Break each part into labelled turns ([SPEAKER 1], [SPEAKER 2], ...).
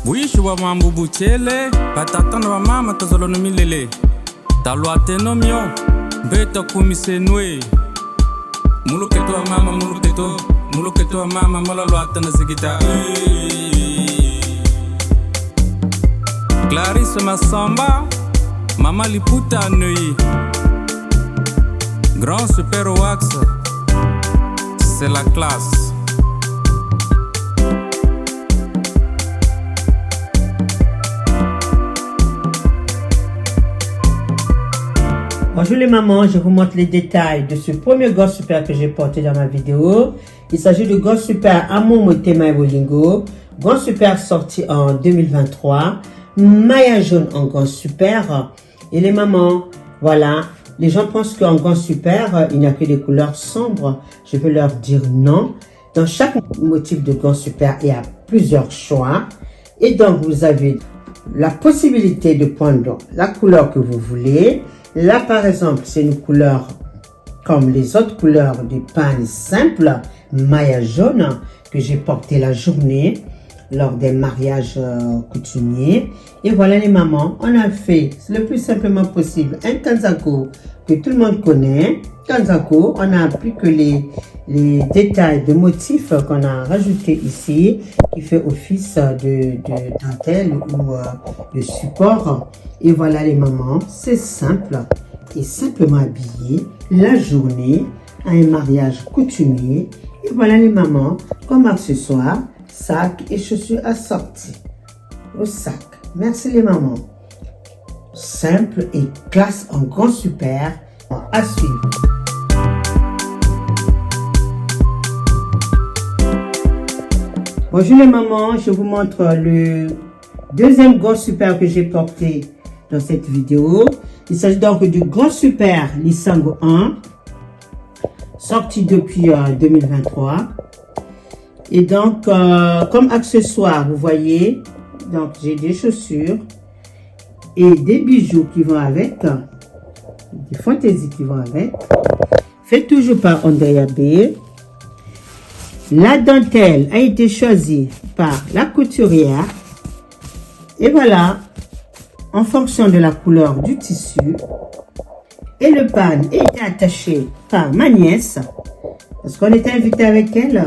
[SPEAKER 1] Buishi wa mambu buchele, patatana wa mama tazolono milele. Taluate no mio, beta kumisenwe. Muluketo wa mama, muluketo wa mama, malaluate na zigita. Clarisse Massamba, Mama Liputa Nui. Grand Super Wax, c'est la classe.
[SPEAKER 2] Bonjour les mamans, je vous montre les détails de ce premier Grand Super que j'ai porté dans ma vidéo. Il s'agit de Grand Super Amour Motema et Bolingo. Grand Super sorti en 2023. Maillage jaune en Grand Super. Et les mamans, voilà, les gens pensent qu'en Grand Super, il n'y a que des couleurs sombres. Je veux leur dire non. Dans chaque motif de Grand Super, il y a plusieurs choix. Et donc, vous avez la possibilité de prendre la couleur que vous voulez. Là, par exemple, c'est une couleur comme les autres couleurs du pan simple, maillage jaune, que j'ai porté la journée lors des mariages coutumiers. Et voilà les mamans, on a fait le plus simplement possible un kanzaku que tout le monde connaît. Kanzaku, on a appris que les détails de motifs qu'on a rajoutés ici, qui fait office de dentelle ou de support. Et voilà les mamans, c'est simple et simplement habillé la journée à un mariage coutumier. Et voilà les mamans, comme accessoire, sac et chaussures assorties au sac. Merci les mamans. Simple et classe en Grand Super. À suivre. Bonjour les mamans, je vous montre le deuxième Grand Super que j'ai porté dans cette vidéo. Il s'agit donc du Grand Super Lisango 1, sorti depuis 2023. Et donc, comme accessoire, vous voyez, donc j'ai des chaussures et des bijoux qui vont avec, des fantaisies qui vont avec. Fait toujours par Andrea B. La dentelle a été choisie par la couturière. Et voilà, en fonction de la couleur du tissu. Et le pan est attaché par ma nièce, parce qu'on était invité avec elle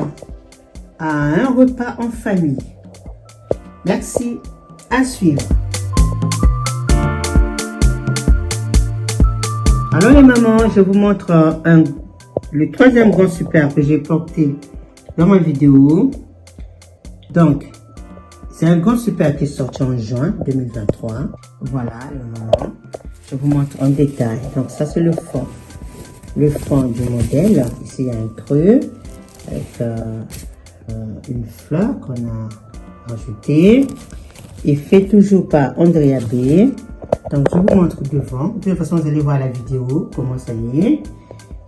[SPEAKER 2] à un repas en famille. Merci, à suivre. Alors les mamans, je vous montre le troisième Grand Super que j'ai porté dans ma vidéo. Donc, c'est un Grand Super qui est sorti en juin 2023. Voilà les mamans, je vous montre en détail. Donc ça c'est le fond du modèle. Ici il y a un creux avec une fleur qu'on a rajoutée et fait toujours par Andrea B. Donc je vous montre devant. De toute façon vous allez voir la vidéo comment ça y est.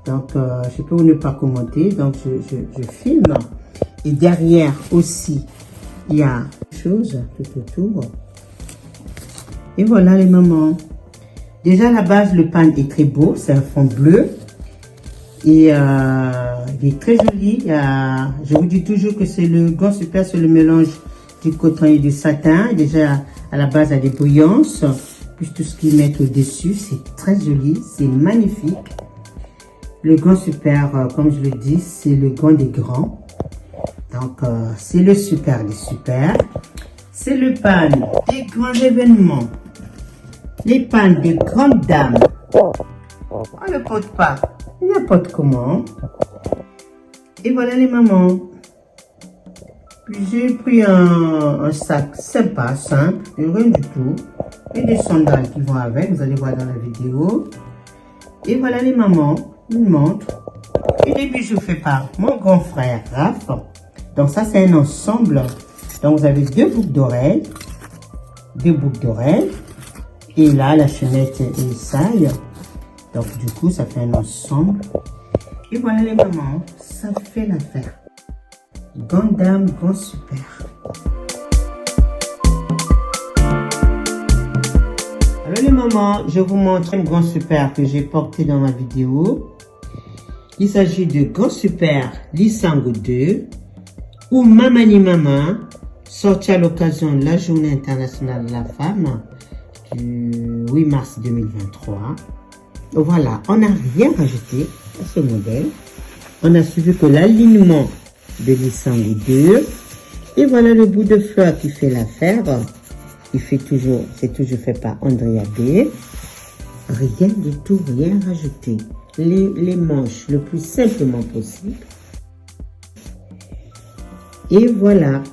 [SPEAKER 2] Donc je peux ne pas commenter, donc je filme. Et derrière aussi il y a des choses tout autour. Et voilà les mamans. Déjà à la base le pan est très beau, c'est un fond bleu. Et il est très joli. Je vous dis toujours que c'est le Grand Super, c'est le mélange du coton et du satin. Déjà à la base il y a des brillances. Puis tout ce qu'ils mettent au-dessus, c'est très joli, c'est magnifique. Le Grand Super, comme je le dis, c'est le grand des grands. Donc, c'est le super des super. C'est le pan des grands événements. Les pans des grandes dames. On ne porte pas n'importe comment. Et voilà les mamans. Puis j'ai pris un sac sympa, simple, rien du tout. Et des sandales qui vont avec, vous allez voir dans la vidéo. Et voilà les mamans, une montre. Et des bijoux faits par mon grand frère Raph. Donc ça c'est un ensemble. Donc vous avez deux boucles d'oreilles. Et là la chaînette et saille. Donc du coup ça fait un ensemble. Et voilà les mamans, ça fait l'affaire. Grande dame, Grand Super. Alors les mamans, je vous montre un Grand Super que j'ai porté dans ma vidéo. Il s'agit de Grand Super Lisango 2 ou Mamani Mama sorti à l'occasion de la Journée internationale de la femme du 8 mars 2023. Voilà, on n'a rien rajouté à ce modèle. On a suivi que l'alignement de l'Isangu 2. Et voilà le bout de fleur qui fait l'affaire. C'est toujours fait par Andrea B. Rien du tout, rien rajouté. Les manches le plus simplement possible. Et voilà,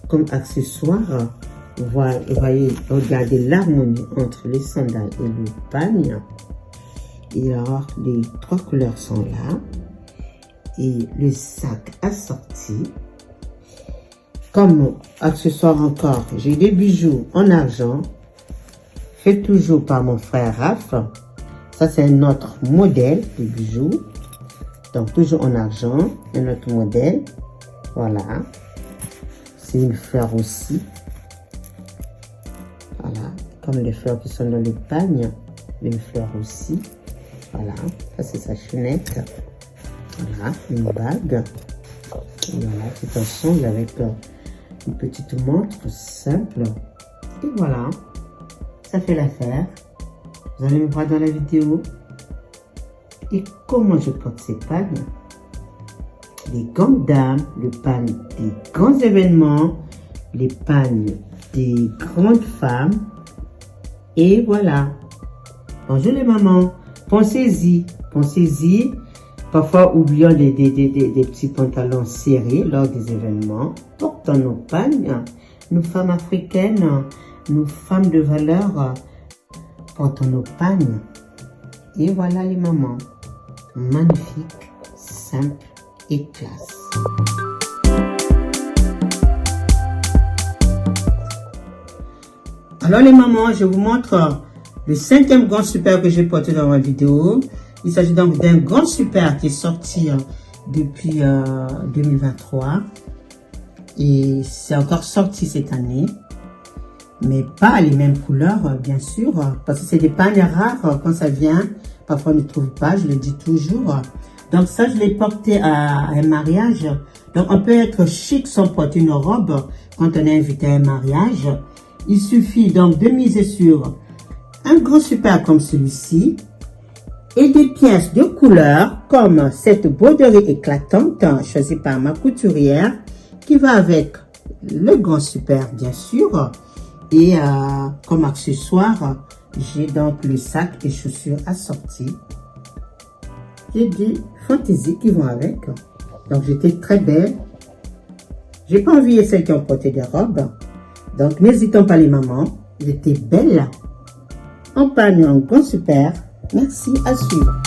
[SPEAKER 2] comme accessoire, vous voyez, regardez l'harmonie entre les sandales et le pagne. Et alors, les 3 couleurs sont là. Et le sac assorti. Comme accessoire encore, j'ai des bijoux en argent. Fait toujours par mon frère Raph. Ça, c'est un autre modèle de bijoux. Donc, toujours en argent. Un autre modèle. Voilà. C'est une fleur aussi. Voilà. Comme les fleurs qui sont dans le pagne. Une fleur aussi. Voilà. Ça, c'est sa chaînette. Voilà. Une bague. Et voilà. Tout ensemble avec une petite montre simple. Et voilà. Ça fait l'affaire. Vous allez me voir dans la vidéo. Et comment je porte ces pagnes. Les gants de dames, le pagne des grands événements, les pagnes des grandes femmes. Et voilà. Bonjour les mamans. Pensez-y. Pensez-y. Parfois, oublions des petits pantalons serrés lors des événements. Portons nos pagnes. Nous femmes africaines, nous femmes de valeur, portons nos pagnes. Et voilà les mamans. Magnifique, simple et classe. Alors les mamans, je vous montre le 5e gant super que j'ai porté dans ma vidéo. Il s'agit donc d'un gant super qui est sorti depuis 2023. Et c'est encore sorti cette année. Mais pas les mêmes couleurs, bien sûr. Parce que c'est des pagnes rares quand ça vient. Parfois on ne trouve pas, je le dis toujours. Donc ça, je l'ai porté à un mariage. Donc on peut être chic sans porter une robe quand on est invité à un mariage. Il suffit donc de miser sur un gant super comme celui-ci. Et des pièces de couleur comme cette broderie éclatante choisie par ma couturière qui va avec le gant super bien sûr. Et comme accessoire, j'ai donc le sac et chaussures assorties. J'ai des fantaisies qui vont avec. Donc j'étais très belle. J'ai pas envie de celles qui ont porté des robes. Donc n'hésitons pas les mamans. J'étais belle. En pagne en gant super. Merci, à suivre.